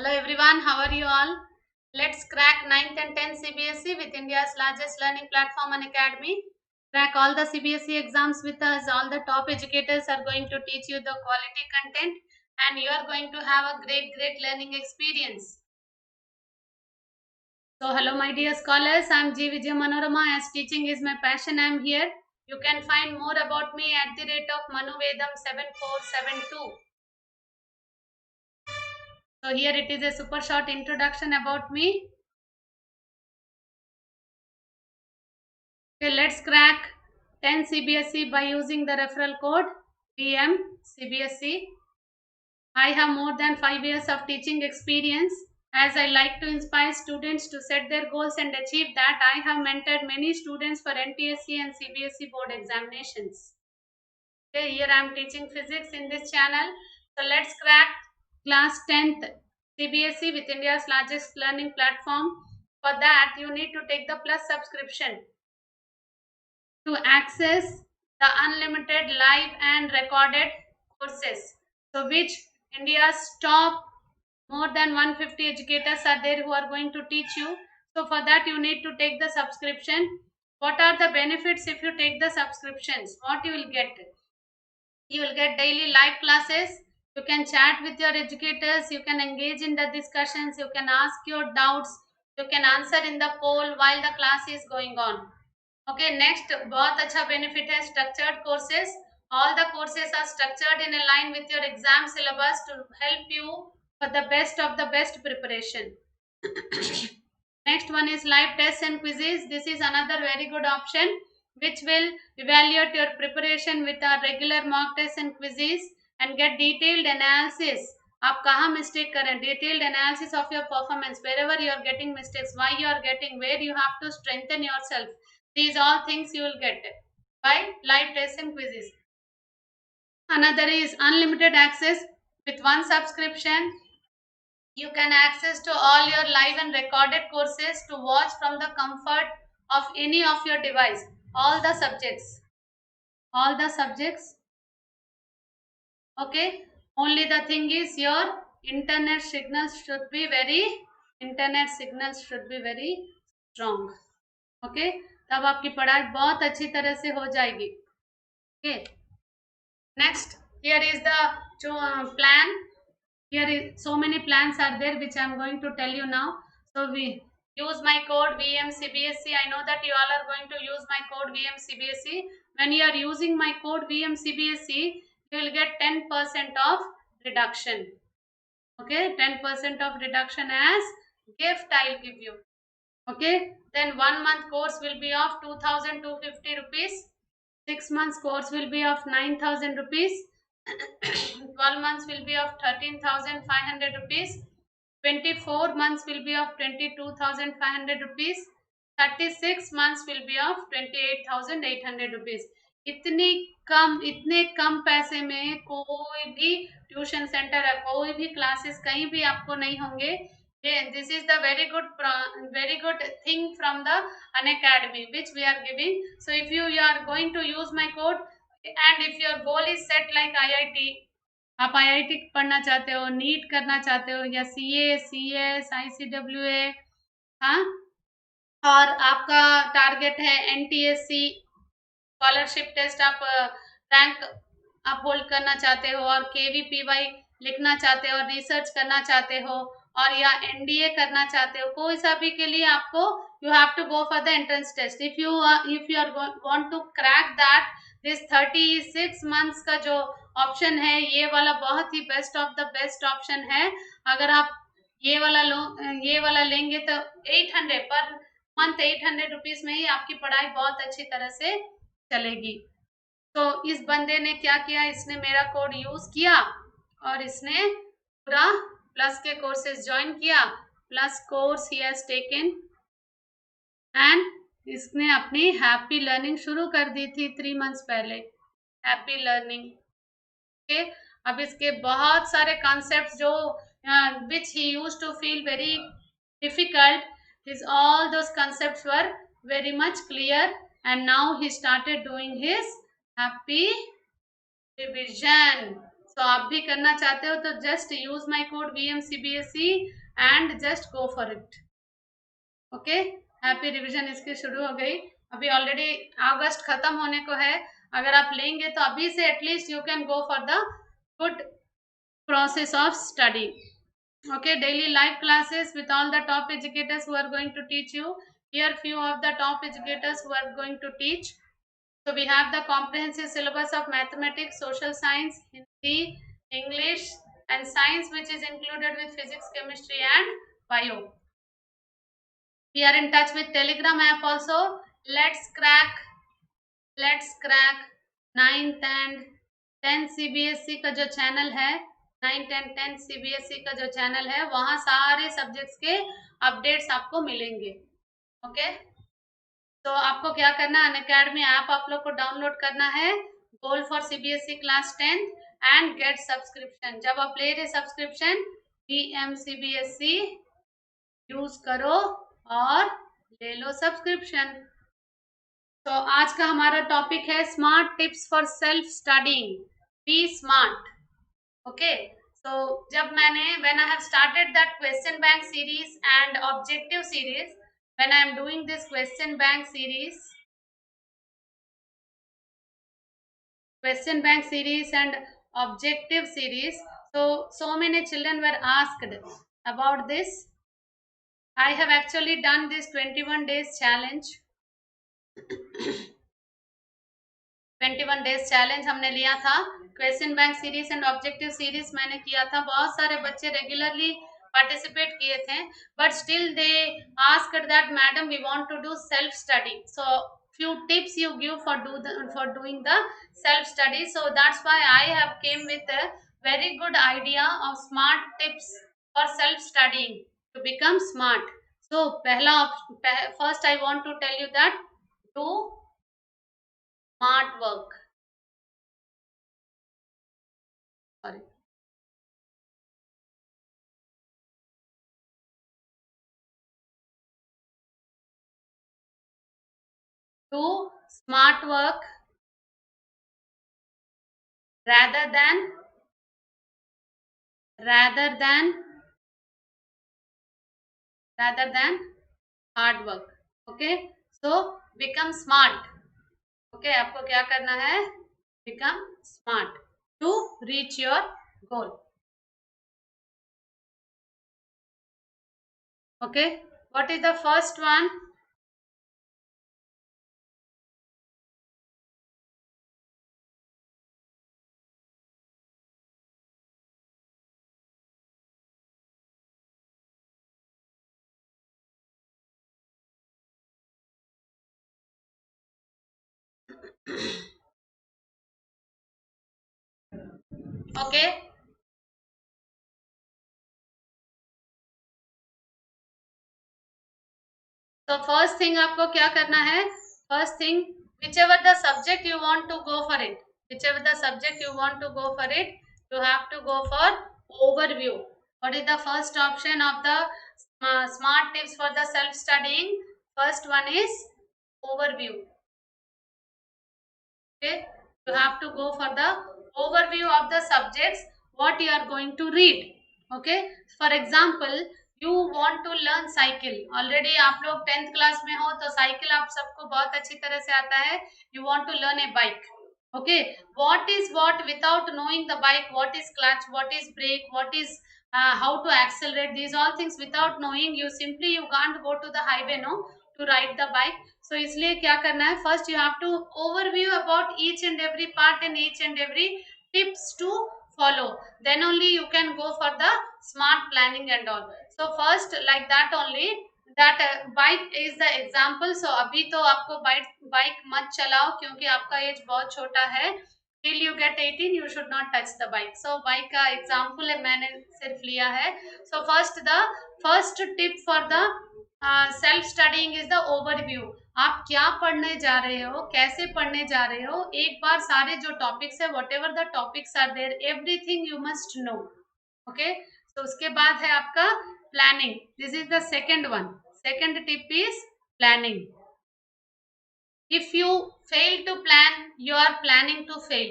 Hello everyone, how are you all? Let's crack 9th and 10th CBSE with India's largest learning platform and academy. Crack all the CBSE exams with us. All the top educators are going to teach you the quality content and you are going to have a great learning experience. So hello my dear scholars, I am G. Vijay Manorama. As teaching is my passion, I am here. You can find more about me at the rate of Manuvedam7472. So here it is a super short introduction about me. Okay, let's crack 10 CBSE by using the referral code VM CBSE. I have more than 5 years of teaching experience. As I like to inspire students to set their goals and achieve that, I have mentored many students for NTSC and CBSE board examinations. Okay, here I am teaching physics in this channel. So let's crack class 10th CBSE with India's largest learning platform. For that, you need to take the plus subscription to access the unlimited live and recorded courses. So which India's top more than 150 educators are there who are going to teach you. So for that you need to take the subscription. What are the benefits if you take the subscriptions? What you will get? You will get daily live classes. You can chat with your educators. You can engage in the discussions. You can ask your doubts. You can answer in the poll while the class is going on. Okay, next बहुत अच्छा benefit है structured courses. All the courses are structured in a line with your exam syllabus to help you for the best of the best preparation. Next one is live tests and quizzes. This is another very good option which will evaluate your preparation with our regular mock tests and quizzes and get detailed analysis. आप कहाँ mistake करें, detailed analysis of your performance, wherever you are getting mistakes, why you are getting, where you have to strengthen yourself. These all things you will get by live tests and quizzes. Another is unlimited access. With one subscription, you can access to all your live and recorded courses to watch from the comfort of any of your device. All the subjects. All the subjects. Okay. Only the thing is your internet signals should be very strong. Okay. तब आपकी पढ़ाई बहुत अच्छी तरह से हो जाएगी. Okay. Next, here is the plan. Here is so many plans are there which I am going to tell you now. So we use my code VMCBSE. I know that you all are going to use my code VMCBSE. When you are using my code VMCBSE, you will get 10% of reduction. Okay, 10% of reduction as gift I will give you. Okay, then 1 month course will be of 2,250 rupees. 6 months course will be of 9,000 rupees. 12 months will be of 13,500 rupees. 24 months will be of 22,500 rupees. 36 months will be of 28,800 rupees. इतने कम पैसे में कोई भी tuition centre है, कोई भी classes कहीं भी आपको नहीं होंगे. This is the very good thing from the Unacademy which we are giving. So if you are going to use my code and if your goal is set like IIT, आप IIT पढ़ना चाहते हो, NEET करना चाहते हो या CA, CS, ICWA, हाँ, और आपका टारगेट है NTSC स्कॉलरशिप टेस्ट, आप रैंक आप होल्ड करना चाहते हो और KVPY लिखना चाहते हो, रिसर्च करना चाहते हो और या NDA करना चाहते हो, कोई सा भी के लिए आपको you have to go for the entrance test. If you are want to crack that, this 36 months का जो ऑप्शन है ये वाला बहुत ही best of the best option है. अगर आप ये वाला लेंगे तो 800 पर मंथ 800 रुपीज में ही आपकी पढ़ाई बहुत अच्छी तरह से चलेगी. तो इस बंदे ने क्या किया, इसने मेरा कोड यूज किया और इसने पूरा प्लस के कोर्सेज ज्वाइन किया. Plus course he has taken and इसने अपनी हैप्पी लर्निंग शुरू कर दी थी 3 मंथ्स पहले. हैप्पी लर्निंग के अब इसके बहुत सारे कॉन्सेप्ट्स जो which he used to feel very difficult, his all those concepts were very much clear and now he started doing his happy revision. सो आप भी करना चाहते हो तो just use my code VMCBSE and just go for it. Okay, happy revision इसकी शुरू हो गई। अभी ऑलरेडी अगस्त खत्म होने को है। अगर आप लेंगे तो अभी से at least you can go for the good process of study. Okay, daily live classes with all the top educators who are going to teach you. Here few of the top educators who are going to teach. So we have the comprehensive syllabus of mathematics, social science, Hindi, English and science, which is included with physics, chemistry and bio. We are in touch with Telegram app also. Let's crack 9th and 10th CBSE का जो channel है, 9th and 10th CBSE का जो channel है, वहाँ सारे subjects के updates आपको मिलेंगे। ओके, तो आपको क्या करना है, अनअकैडमी ऐप आप लोग को डाउनलोड करना है, goal for CBSE class 10th and get subscription. जब आप ले रहे सब्सक्रिप्शन VMCBSE यूज करो और ले लो सब्सक्रिप्शन। तो आज का हमारा टॉपिक है smart tips for self studying, be smart. Okay, so जब मैंने when I have started that question bank series and objective series, when I am doing this question bank series and objective series, so many children were asked about this. I have actually done this 21 days challenge 21 days challenge हमने लिया था। Question bank series and objective series मैंने किया था। बहुत सारे बच्चे regularly participate किए थे, but still they asked that madam we want to do self study, so few tips you give for doing the self study. So that's why I have came with a very good idea of smart tips for self studying to become smart. So first I want to tell you that do smart work. Sorry. Do smart work rather than hard work. Okay, so become smart. Okay, आपको क्या करना है, become smart to reach your goal. Okay, what is the first one? Okay, तो first thing आपको क्या करना है, first thing whichever the subject you want to go for it, whichever the subject you want to go for it, you have to go for overview. What is the first option of the smart tips for the self studying? First one is overview. Okay, you have to go for the overview of the subjects what you are going to read. Okay, for example you want to learn cycle, already आप लोग 10th class में हो तो cycle आप सबको बहुत अच्छी तरह से आता है। you want to learn a bike. Okay, what is what without knowing the bike, what is clutch, what is brake, what is how to accelerate, these all things without knowing, you simply you can't go to the highway no to ride the bike. So इसलिए क्या करना है, first you have to overview about each and every part and each and every tips to follow, then only you can go for the smart planning and all. So first like that only, that bike is the example. So अभी तो आपको bike मत चलाओ क्योंकि आपका as बहुत छोटा है, till you get 18 you should not touch the bike. So bike का एग्जाम्पल मैंने सिर्फ लिया है। So first tip for the self studying is the overview. आप क्या पढ़ने जा रहे हो, कैसे पढ़ने जा रहे हो, एक बार सारे जो टॉपिक्स है whatever the topics are there everything you must know. Okay, तो उसके बाद है आपका planning, this is the second one. Second tip is planning. If you fail to plan you are planning to fail.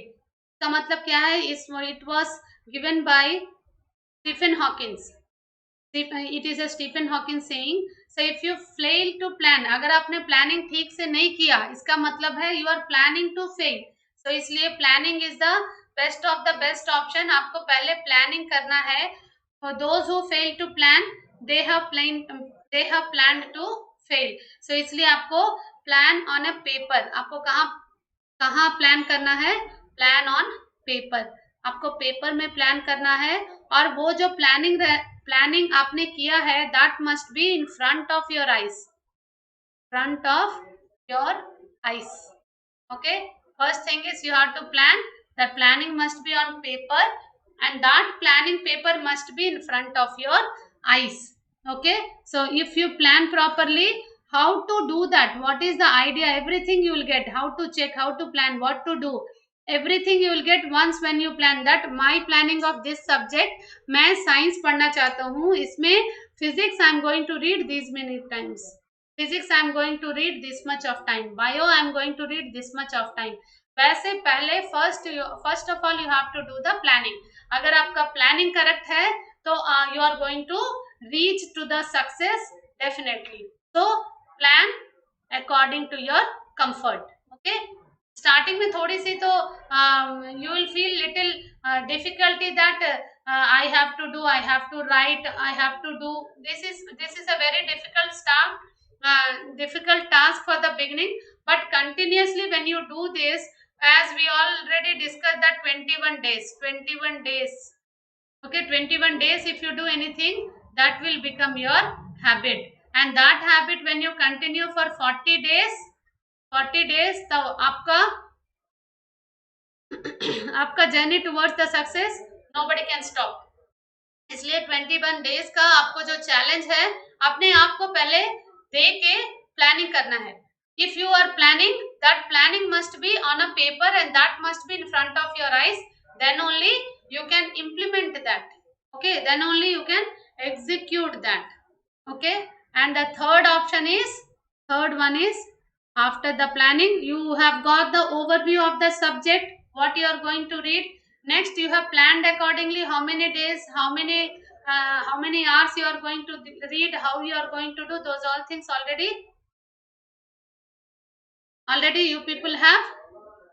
इसका मतलब क्या है? It was given by Stephen Hawkins. It is a Stephen Hawkins saying. So if you fail to plan, अगर आपने planning ठीक से नहीं किया, इसका मतलब है you are planning to fail. So इसलिए planning is the best of the best option. आपको पहले प्लानिंग करना है. For those who fail to plan, they have planned to fail. So इसलिए आपको plan on a paper, आपको कहाँ कहाँ प्लान करना है? Plan on paper. आपको पेपर में प्लान करना है. और वो जो प्लानिंग आपने किया है, that must be in front of your eyes. Front of your eyes. Okay, first thing is you have to plan. The planning must be on paper, and that planning paper must be in front of your eyes. Okay, so if you plan properly, how to do that, what is the idea, everything you will get. How to check, how to plan, what to do, everything you will get once when you plan. That my planning of this subject, मैं science पढ़ना चाहता हूँ, इसमें physics I am going to read these many times. Physics I am going to read this much of time. Bio I am going to read this much of time. वैसे पहले first of all you have to do the planning. अगर आपका planning correct है तो you are going to reach to the success definitely. So plan according to your comfort. Okay. Starting में थोड़ी सी तो you will feel little difficulty that I have to do, I have to write, I have to do. This is a very difficult task for the beginning, but continuously when you do this, as we already discussed that 21 days, okay, 21 days if you do anything, that will become your habit. And that habit when you continue for 40 days, तो आपका journey towards the success nobody can stop. इसलिए 21 days का आपको जो challenge है, अपने आप को पहले दे के प्लानिंग करना है. If you are planning, that planning must be on a paper and that must be in front of your eyes. Then only you can implement that. Okay, then only you can execute that. Okay, and the third one is after the planning you have got the overview of the subject, what you are going to read. Next you have planned accordingly how many days, how many hours you are going to read, how you are going to do those all things. Already you people have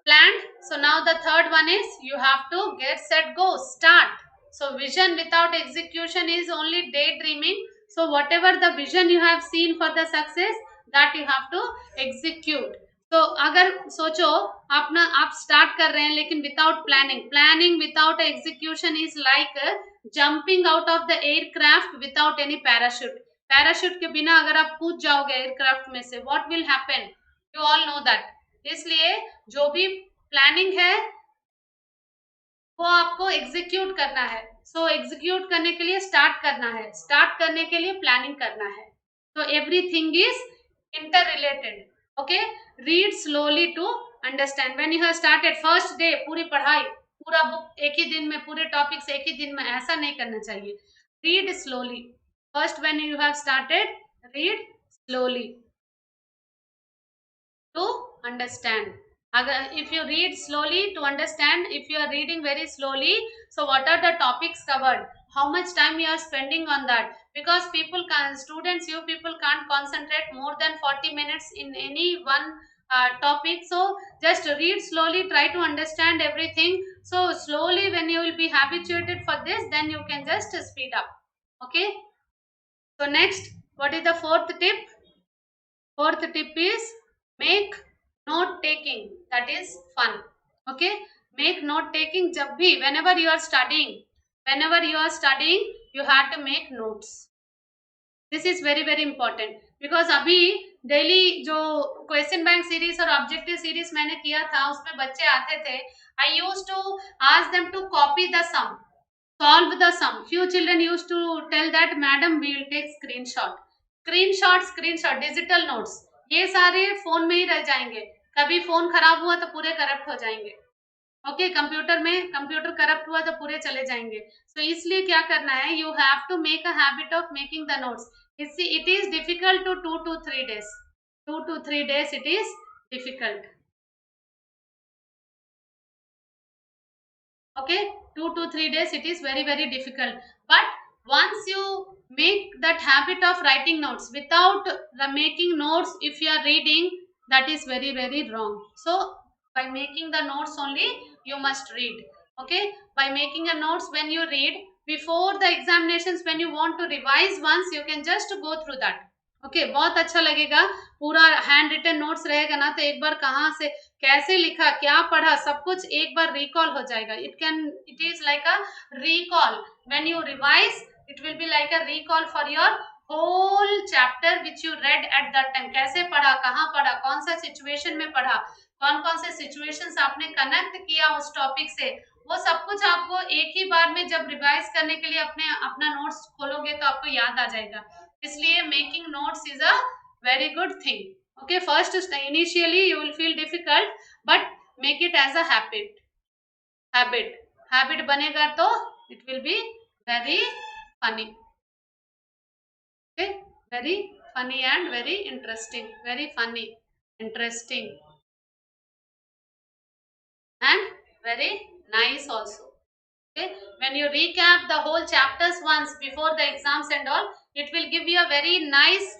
planned. So now the third one is you have to get set go start. So vision without execution is only daydreaming. So whatever the vision you have seen for the success, that you have to execute. तो अगर सोचो आप start कर रहे हैं लेकिन without planning without execution is like jumping out of the aircraft without any parachute के बिना अगर आप कूद जाओगे एयरक्राफ्ट में से, what will happen, you all know that. इसलिए जो भी प्लानिंग है वो आपको एग्जीक्यूट करना है. सो एग्जीक्यूट करने के लिए स्टार्ट करना है, स्टार्ट करने के लिए प्लानिंग करना है. तो everything is interrelated. Okay, read slowly to understand. When you have started first day, पूरी पढ़ाई पूरा बुक एक ही दिन में, पूरे टॉपिक्स एक ही दिन में, ऐसा नहीं करना चाहिए. Read slowly. First when you have started, read slowly to understand. If you read slowly to understand, if you are reading very slowly, so what are the topics covered, how much time you are spending on that, because students, you people can't concentrate more than 40 minutes in any one topic. So just read slowly, try to understand everything. So slowly when you will be habituated for this, then you can just speed up. Okay, so next, what is the fourth tip? Fourth tip is make note taking, that is fun. Okay, make note taking. जब भी whenever you are studying you have to make notes. This is very very important, because अभी daily जो question bank series और objective series मैंने किया था, उसमें बच्चे आते थे. I used to ask them to copy the sum, solve the sum. Few children used to tell that madam we will take screenshot digital notes. ये सारे फोन में ही रह जाएंगे. कभी फोन खराब हुआ तो पूरे करप्ट हो जाएंगे. ओके, कंप्यूटर करप्ट हुआ तो पूरे चले जाएंगे. सो इसलिए क्या करना है, you have to make a habit of making the notes. It is difficult to 2 to 3 days. 2 to 3 days it is difficult. Okay, 2 to 3 days it is very very difficult. But once you make that habit of writing notes without making notes, if you are reading, that is very very wrong. So by making the notes only you must read. Okay, by making a notes when you read before the examinations, when you want to revise once, you can just go through that. Okay बहुत अच्छा लगेगा. पूरा hand written notes रहेगा ना, तो एक बार कहाँ से कैसे लिखा, क्या पढ़ा, सब कुछ एक बार रिकॉल हो जाएगा. It is like a recall. When you revise, it will be like a recall for your whole chapter which you read at that time. कैसे पढ़ा, कहाँ पढ़ा, कौन सा सिचुएशन में पढ़ा, कौन कौन से सिचुएशंस आपने कनेक्ट किया उस टॉपिक से, वो सब कुछ आपको एक ही बार में जब रिवाइज करने के लिए अपना नोट्स खोलोगे तो आपको याद आ जाएगा. इसलिए making notes is a very good thing. Okay, first initially you will feel difficult, but make it as a habit बनेगा तो it will be very funny. Okay, very funny and very interesting. Very funny, interesting and very nice also. Okay, when you recap the whole chapters once before the exams and all, it will give you a very nice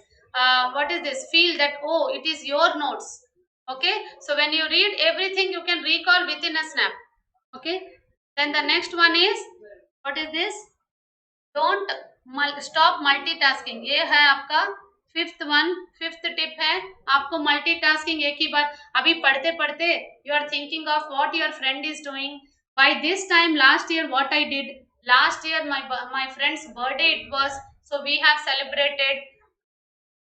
what is this feel that, oh, it is your notes. Okay, so when you read everything you can recall within a snap. Okay, then the next one is, what is this, don't stop multitasking. ये है आपका fifth tip है. आपको multitasking एक ही बार, अभी पढ़ते पढ़ते you are thinking of what your friend is doing. By this time last year what I did, last year my friend's birthday it was, so we have celebrated.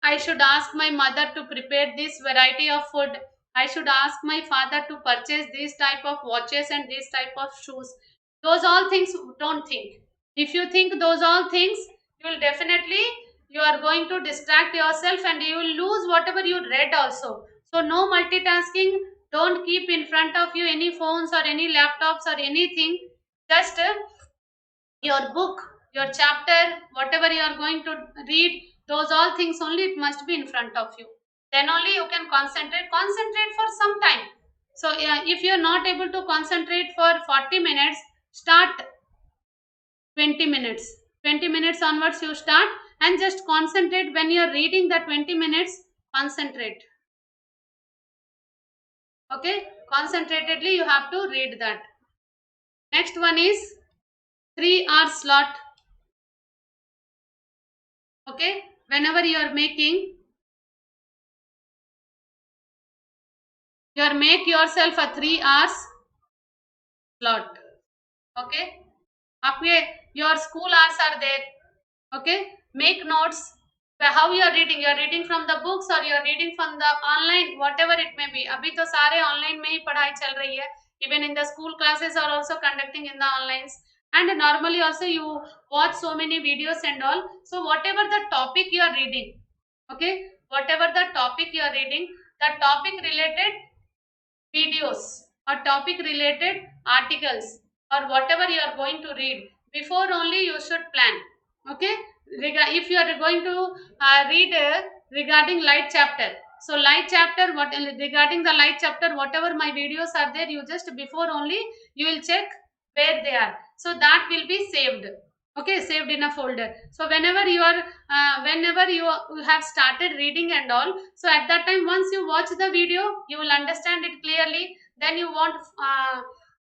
I should ask my mother to prepare this variety of food. I should ask my father to purchase this type of watches and this type of shoes. Those all things don't think. If you think those all things, you will definitely, you are going to distract yourself and you will lose whatever you read also. So no multitasking. Don't keep in front of you any phones or any laptops or anything. Just your book, your chapter, whatever you are going to read, those all things only it must be in front of you. Then only you can concentrate for some time. So if you are not able to concentrate for 40 minutes, start 20 minutes. 20 minutes onwards you start and just concentrate. When you are reading the 20 minutes, concentrate. Okay, concentratedly you have to read that. Next one is 3-hour slot. Okay, whenever you are making, make yourself a 3 hours slot. Okay, आपके your school hours are there. Okay, make notes. How you are reading? You are reading from the books or you are reading from the online, whatever it may be. अभी तो सारे online में ही पढ़ाई चल रही है. Even in the school classes are also conducting in the onlines. And normally also you watch so many videos and all. So whatever the topic you are reading, okay, whatever the topic you are reading, the topic related videos or topic related articles or whatever you are going to read, before only you should plan. Okay, if you are going to read regarding light chapter, so light chapter, what regarding the light chapter, whatever my videos are there, you just before only you will check where they are, so that will be saved. Okay, saved in a folder. So whenever you are whenever you have started reading and all, so at that time once you watch the video you will understand it clearly. Then you want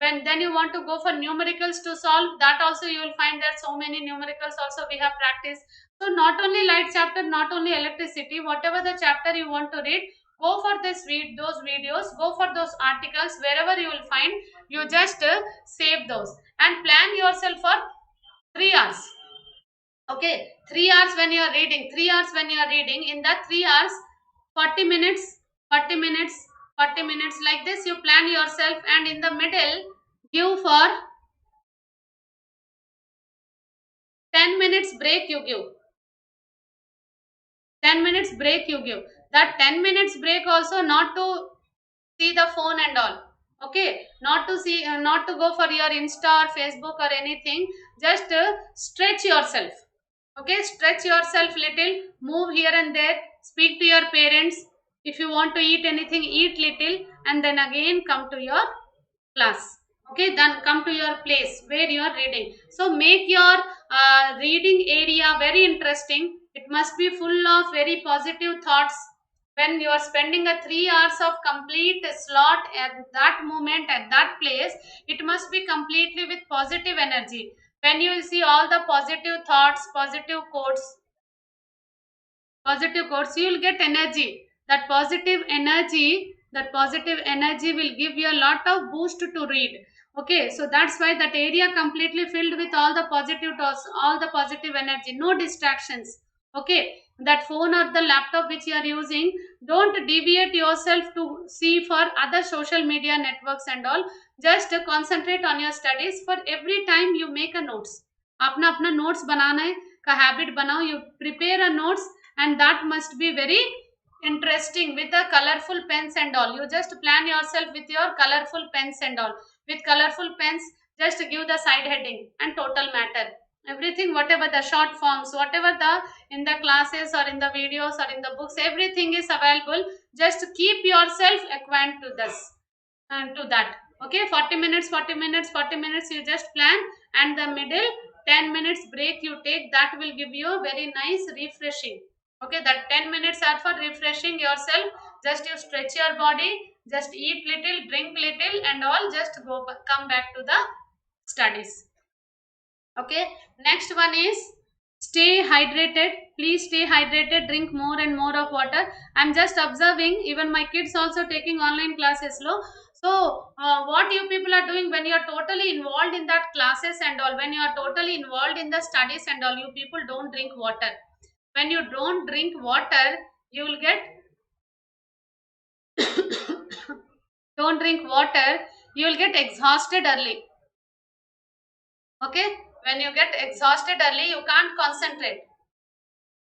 then you want to go for numericals to solve that, also you will find that so many numericals also we have practiced. So not only light chapter, not only electricity, whatever the chapter you want to read, go for those videos, go for those articles, wherever you will find, you just save those and plan yourself for 3 hours. Okay, 3 hours when you are reading, 3 hours when you are reading, in that 3 hours, 40 minutes, 40 minutes, 40 minutes, like this you plan yourself, and in the middle give for 10 minutes break you give. 10 minutes break you give. That 10 minutes break also not to see the phone and all. Okay, not to see, not to go for your Insta or Facebook or anything. Just stretch yourself. Okay, stretch yourself little, move here and there, speak to your parents. If you want to eat anything, eat little, and then again come to your class. Okay, then come to your place where you are reading. So make your reading area very interesting. It must be full of very positive thoughts. When you are spending a 3 hours of complete slot at that moment at that place, it must be completely with positive energy. When you will see all the positive thoughts, positive quotes, you will get energy. That positive energy will give you a lot of boost to read. Okay, so that's why that area completely filled with all the positive thoughts, all the positive energy, no distractions. Okay, that phone or the laptop which you are using, don't deviate yourself to see for other social media networks and all. Just concentrate on your studies. For every time you make a notes, अपना अपना notes बनाना है का habit बनाओ. You prepare a notes, and that must be very interesting with the colorful pens and all. You just plan yourself with your colorful pens and all. With colorful pens, just give the side heading and total matter, everything, whatever the short forms, whatever the in the classes or in the videos or in the books, everything is available. Just keep yourself acquainted to this and to that. Okay, 40 minutes, 40 minutes, 40 minutes you just plan, and the middle 10 minutes break you take. That will give you a very nice refreshing. Okay, that 10 minutes are for refreshing yourself. Just you stretch your body, just eat little, drink little and all, just come back to the studies. Okay, next one is stay hydrated. Please stay hydrated, drink more and more of water. I'm just observing, even my kids also taking online classes low. So what you people are doing when you are totally involved in that classes and all, when you are totally involved in the studies and all, you people don't drink water. When you don't drink water, you will get don't drink water, you will get exhausted early. Okay, when you get exhausted early, you can't concentrate.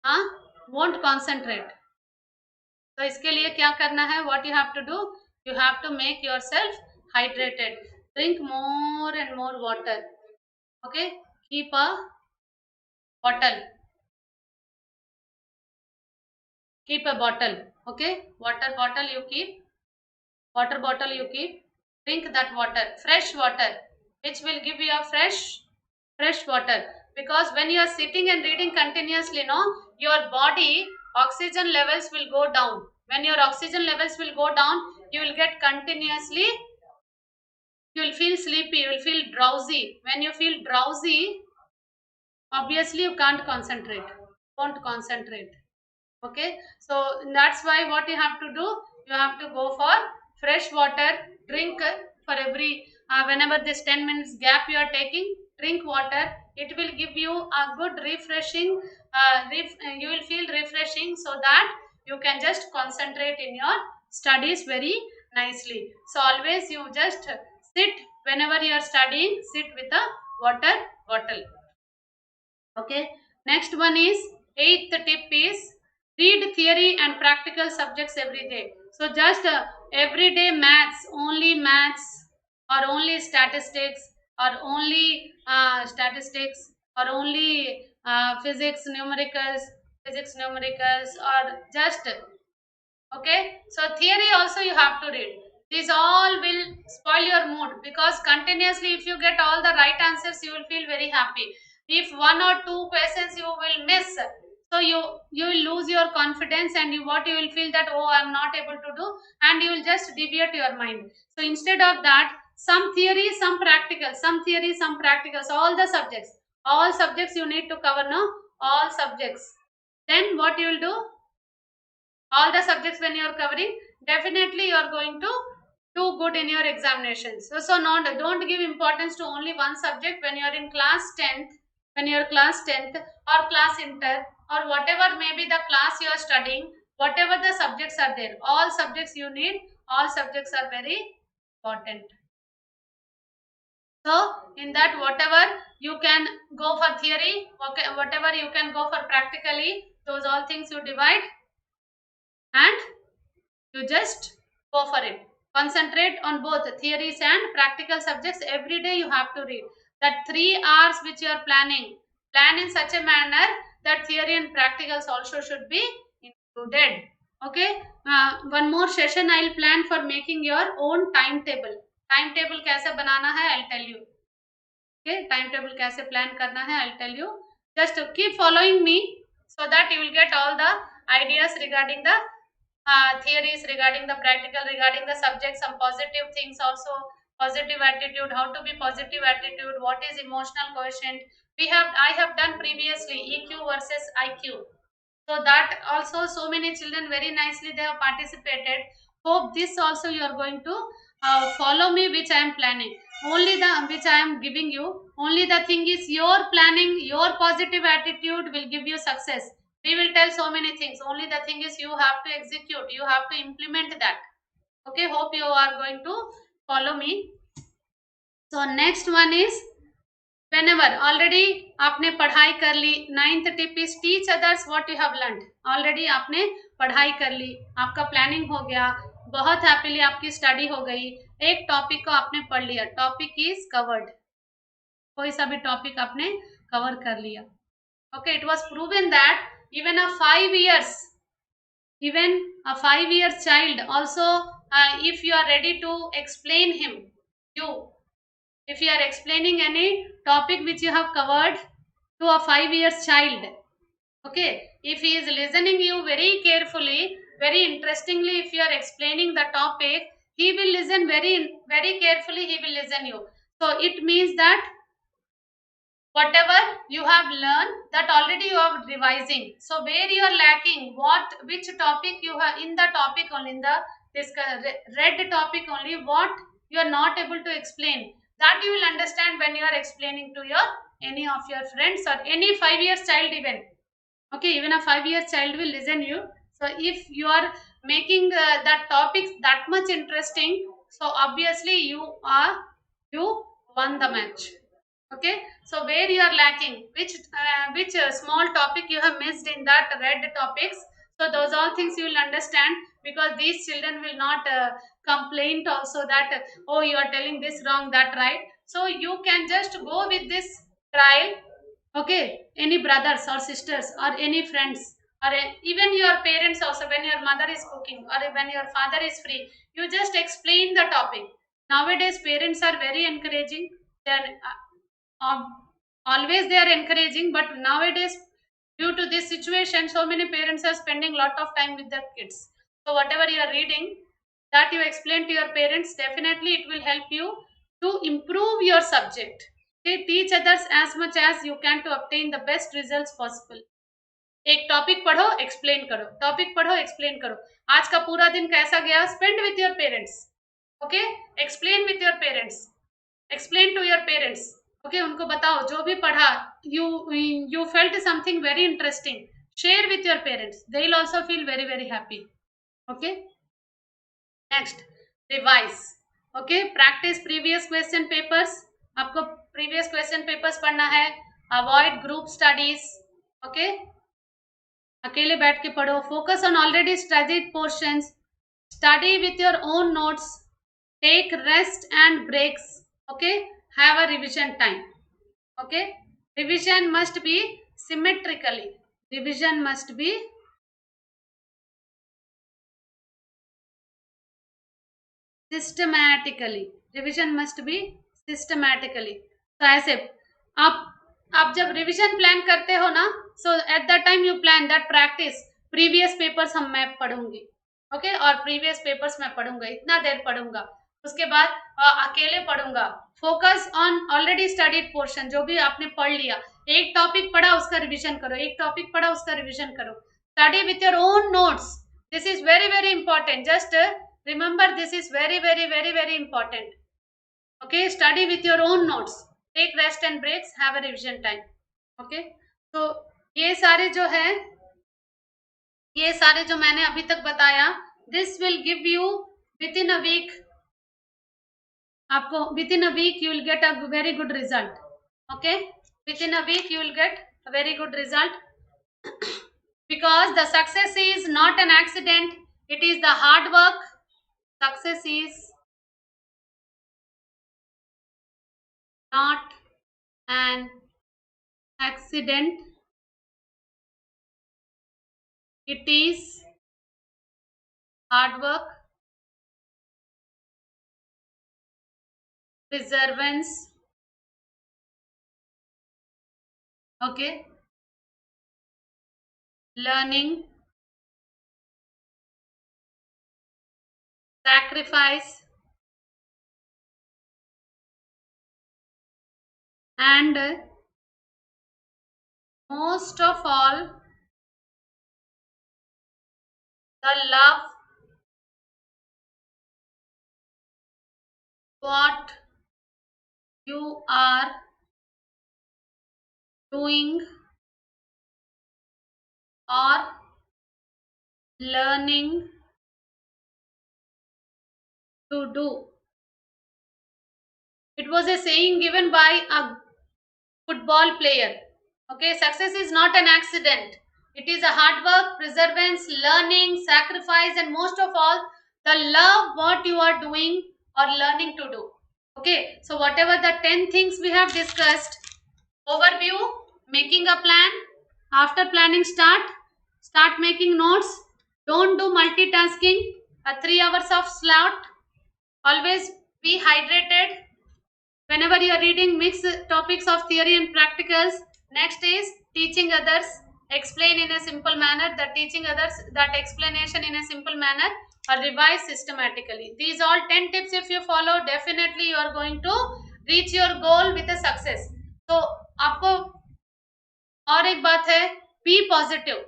हाँ, won't concentrate. तो इसके लिए क्या करना है? What you have to do? You have to make yourself hydrated. Drink more and more water. Okay, keep a bottle. Keep a bottle. Okay, water bottle you keep. Water bottle you keep. Drink that water, fresh water, which will give you a fresh water. Because when you are sitting and reading continuously, no, your body oxygen levels will go down. When your oxygen levels will go down, you will get continuously, you will feel sleepy, you will feel drowsy. When you feel drowsy, obviously you can't concentrate, won't concentrate. Okay, so that's why what you have to do, you have to go for fresh water. Drink for every whenever this 10 minutes gap you are taking, drink water. It will give you a good refreshing, you will feel refreshing, so that you can just concentrate in your studies very nicely. So always you just sit, whenever you are studying, sit with a water bottle. Okay, next one is, eighth tip is, read theory and practical subjects every day. So just every day maths or only statistics, or only physics numericals, or just, okay, so theory also you have to read. These all will spoil your mood, because continuously if you get all the right answers, you will feel very happy. If one or two questions you will miss, so you will lose your confidence, and what you will feel that, oh, I am not able to do, and you will just deviate your mind. So instead of that, some theory, some practical, some theory, some practicals, all subjects you need to cover, no, all subjects. Then what you will do, all the subjects when you are covering, definitely you are going to do good in your examinations. So not, don't give importance to only one subject. When you are in class 10th, when you are class 10th or class inter, or whatever may be the class you are studying, whatever the subjects are there, all subjects you need, all subjects are very important. So in that, whatever you can go for theory, okay, whatever you can go for practically, those all things you divide, and you just go for it. Concentrate on both theories and practical subjects. Every day you have to read. That 3 hours which you are planning, plan in such a manner that theory and practicals also should be included. Okay, one more session I'll plan for making your own timetable. Time table कैसे बनाना है, I tell you. Okay, time table कैसे plan करना है, I tell you. Just keep following me so that you will get all the ideas regarding the theories, regarding the practical, regarding the subject, some positive things also, positive attitude, how to be positive attitude, what is emotional quotient. I have done previously EQ versus IQ, so that also so many children very nicely they have participated. Hope this also you are going to follow me, which I am planning. Only the which I am giving you, only the thing is your planning, your positive attitude will give you success. We will tell so many things, only the thing is you have to execute, you have to implement that. Okay, hope you are going to follow me. So next one is, whenever already आपने पढ़ाई कर ली, 9th tip is teach others what you have learned. Already आपने पढ़ाई कर ली, आपका planning हो गया, बहुत हैप्पीली आपकी स्टडी हो गई, एक टॉपिक को आपने पढ़ लिया, टॉपिक इज कवर्ड, कोई सा भी टॉपिक आपने कवर कर लिया. Okay, it was proven that even a 5 years, even a 5 year child also, if you are ready to explain him, you, if you are explaining any topic which you have covered to a 5 year child, okay, if he is listening you very carefully, very interestingly, if you are explaining the topic, he will listen very very carefully, he will listen you. So it means that whatever you have learned, that already you are revising. So where you are lacking, what, which topic you have, in the topic only, in the this read topic only, what you are not able to explain, that you will understand when you are explaining to your any of your friends or any 5 year child even. Okay, even a 5 year child will listen you. So if you are making that topics that much interesting, so obviously you won the match. Okay, so where you are lacking, which small topic you have missed in that read topics, so those all things you will understand, because these children will not complain also that oh, you are telling this wrong, that right. So you can just go with this trial. Okay, any brothers or sisters or any friends, or even your parents also, when your mother is cooking or when your father is free, you just explain the topic. Nowadays parents are very encouraging. They are always they are encouraging, but nowadays due to this situation, so many parents are spending lot of time with their kids. So whatever you are reading, that you explain to your parents, definitely it will help you to improve your subject. Okay, teach others as much as you can to obtain the best results possible. एक topic पढ़ो, explain करो, topic पढ़ो, explain करो. आज का पूरा दिन कैसा गया, spend with your parents. Okay, explain with your parents, explain to your parents. Okay, उनको बताओ जो भी पढ़ा, you felt something very interesting, share with your parents, they will also feel very very happy. Okay, next, revise. Okay, practice previous question papers. आपको previous question papers पढ़ना है. Avoid group studies. Okay, अकेले बैठ के पढ़ो. Focus on already studied portions. Study with your own notes. Take rest and breaks. Okay, have a revision time. Okay, revision must be symmetrically, revision must be systematically, revision must be systematically. तो ऐसे आप जब revision plan करते हो ना, so at the time you plan that practice previous papers हम मैं पढ़ूंगी. ओके, और प्रीवियस पेपर्स मैं पढ़ूंगा, इतना देर पढ़ूंगा, उसके बाद अकेले पढ़ूंगा. Focus on already studied portion, जो भी आपने पढ़ लिया, एक टॉपिक पढ़ा उसका रिवीजन करो, एक टॉपिक पढ़ा उसका रिवीजन करो. Study with your own notes, this is very very important. Just remember, this is very very very very important. Okay, study with your own notes, take rest and breaks, have a revision time. Okay, तो ये सारे जो है, ये सारे जो मैंने अभी तक बताया, this will give you within a week, आपको within a week you will get a very good result. Okay, within a week you will get a very good result, because the success is not an accident, it is the hard work. Success is not an accident, it is hard work. preservance, okay, learning, sacrifice, and most of all, the love what you are doing or learning to do. It was a saying given by a football player. Okay, success is not an accident. It is a hard work, perseverance, learning, sacrifice, and most of all, the love what you are doing or learning to do. Okay, so whatever the 10 things we have discussed, overview, making a plan, after planning start making notes, don't do multitasking, a 3 hours of slot, always be hydrated. Whenever you are reading, mix topics of theory and practicals. Next is teaching others, explain in a simple manner, that teaching others that explanation in a simple manner, or revise systematically. These all 10 tips if you follow, definitely you are going to reach your goal with a success. तो आपको और एक बात है, be positive.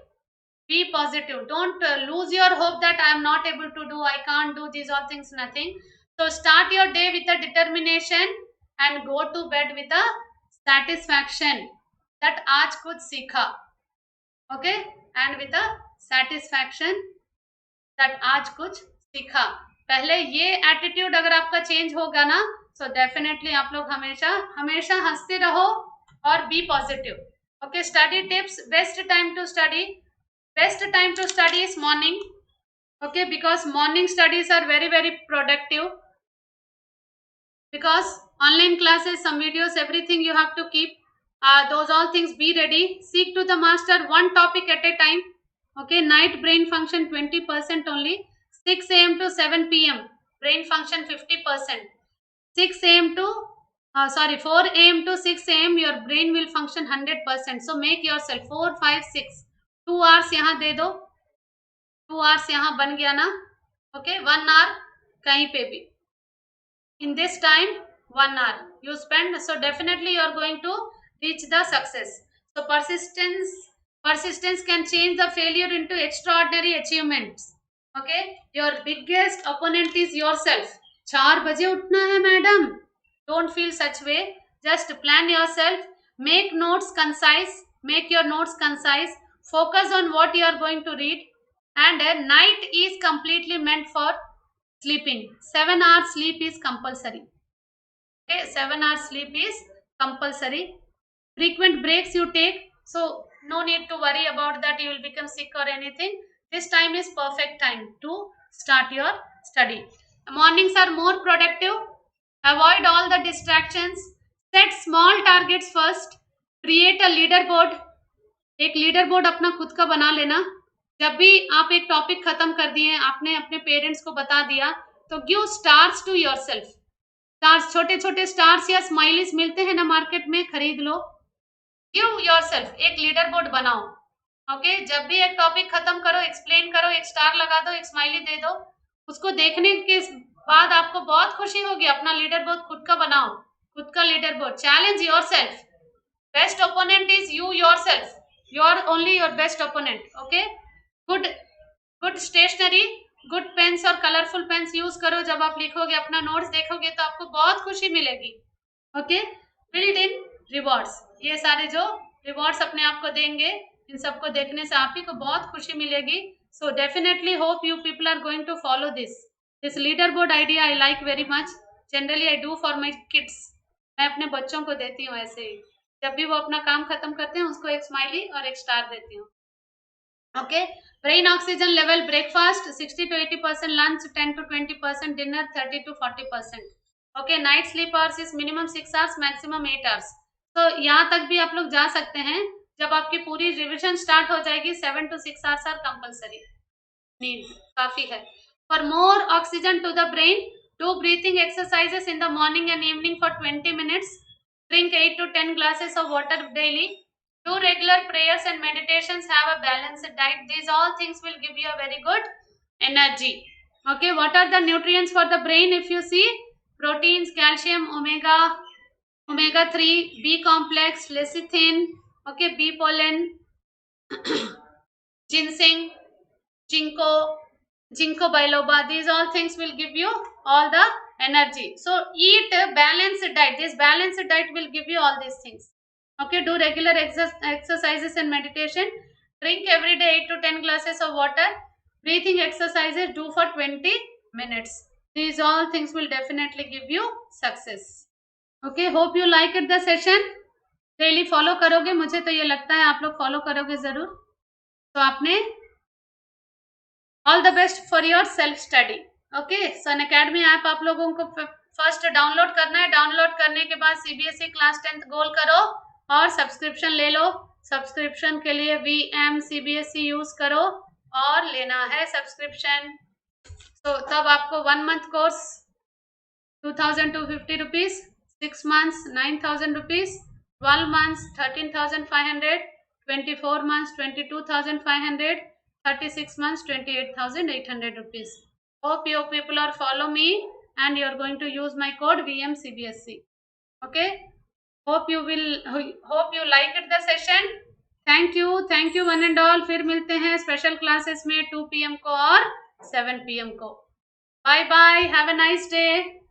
Be positive. Don't lose your hope that I am not able to do, I can't do these all things, nothing. So start your day with a determination and go to bed with a satisfaction that आज कुछ सीखा. Okay, and with a satisfaction that आज कुछ सीखा. पहले ये attitude अगर आपका चेंज होगा ना, so definitely आप लोग हमेशा हमेशा हंसते रहो और be positive. Okay, study tips. Best time to study. Best time to study is morning. Okay, because morning studies are very very productive. Because online classes, some videos, everything you have to keep. Those all things be ready. Seek to the master one topic at a time. Okay, night brain function 20% only. 6 a.m. to 7 p.m. brain function 50%. 6 a.m. to 4 a.m. to 6 a.m. your brain will function 100%. So make yourself 4, 5, 6. 2 hours यहाँ दे दो. 2 hours यहाँ बन गया ना. Okay, 1 hour कहीं पे भी. In this time 1 hour you spend, so definitely you are going to reach the success. So persistence can change the failure into extraordinary achievements. Okay, your biggest opponent is yourself. 4 बजे उठना है madam, don't feel such way, just plan yourself, make your notes concise, focus on what you are going to read, and a night is completely meant for sleeping. 7 hours sleep is compulsory. Okay, 7 hours sleep is compulsory. Frequent breaks you take, so no need to worry about that you will become sick or anything. This time is perfect time to start your study. Mornings are more productive. Avoid all the distractions. Set small targets first. Create a leaderboard. एक leader board अपना खुद का बना लेना. जब भी आप एक टॉपिक खत्म कर दिए, आपने अपने पेरेंट्स को बता दिया, तो give stars to yourself. Stars, छोटे छोटे स्टार्स या स्माइलीज मिलते हैं ना मार्केट में, खरीद लो. गिव योरसेल्फ, एक लीडर बोर्ड बनाओ. ओके, जब भी एक टॉपिक खत्म करो, एक्सप्लेन करो, एक स्टार लगा दो, एक स्माइली दे दो. उसको देखने के बाद आपको बहुत खुशी होगी. अपना लीडर बोर्ड खुद का बनाओ, खुद का leader board. Challenge yourself. Best opponent is you yourself. You are only your best opponent. Okay, good stationery, good pens और कलरफुल पेन्स यूज करो. जब आप लिखोगे, अपना नोट्स देखोगे, तो आपको बहुत खुशी मिलेगी. Okay, build in rewards. ये सारे जो रिवॉर्ड्स अपने आप को देंगे, इन सबको देखने से आप ही को बहुत खुशी मिलेगी. So definitely hope you people are going to follow this leader board idea. I like very much. Generally I do for my kids. मैं अपने बच्चों को देती हूँ ऐसे ही. जब भी वो अपना काम खत्म करते हैं, उसको एक स्माइली और एक स्टार देती हूँ. Okay, brain oxygen level. Breakfast 60 to 80%, lunch 10 to 20%, dinner 30 to 40%. Okay, night sleep hours is minimum 6 hours, maximum 8 hours. तो यहाँ तक भी आप लोग जा सकते हैं. जब आपकी पूरी रिविजन स्टार्ट हो जाएगी, 7 to 6 hours आर कंपल्सरी. नींद काफी है. For more oxygen to the brain, Do breathing exercises in the morning and evening for 20 minutes. Drink 8 to 10 glasses of water daily. Do regular prayers and meditations. Have a balanced diet. These all things will give you a very good energy. Okay, what are the nutrients for the brain? If you see, proteins, calcium, omega 3, B complex, lecithin, okay, bee pollen, ginseng, ginkgo biloba. These all things will give you all the energy. So eat a balanced diet. This balanced diet will give you all these things. Okay, do regular exercises and meditation. Drink every day 8 to 10 glasses of water. Breathing exercises do for 20 minutes. These all things will definitely give you success. Okay, hope you like it the session. Daily follow करोगे, मुझे तो ये लगता है आप लोग follow करोगे जरूर. तो आपने all the best for your self study. Okay, Sun Academy app आप लोगों को फर्स्ट डाउनलोड करना है. डाउनलोड करने के बाद सीबीएसई क्लास 10th गोल करो और सब्सक्रिप्शन ले लो. सब्सक्रिप्शन के लिए VM CBSE यूज करो और लेना है सब्सक्रिप्शन. तो तब आपको 1 month course 2,250 rupees, 6 months 9,000 rupees, 12 months 13,500, 24 months 22,500, 36 months 28,800 rupees. Hope you people are follow me and you are going to use my code VM CBSE. Okay, hope you like it the session. Thank you one and all. फिर मिलते हैं special classes में 2 PM को और 7 PM को. Bye bye, have a nice day.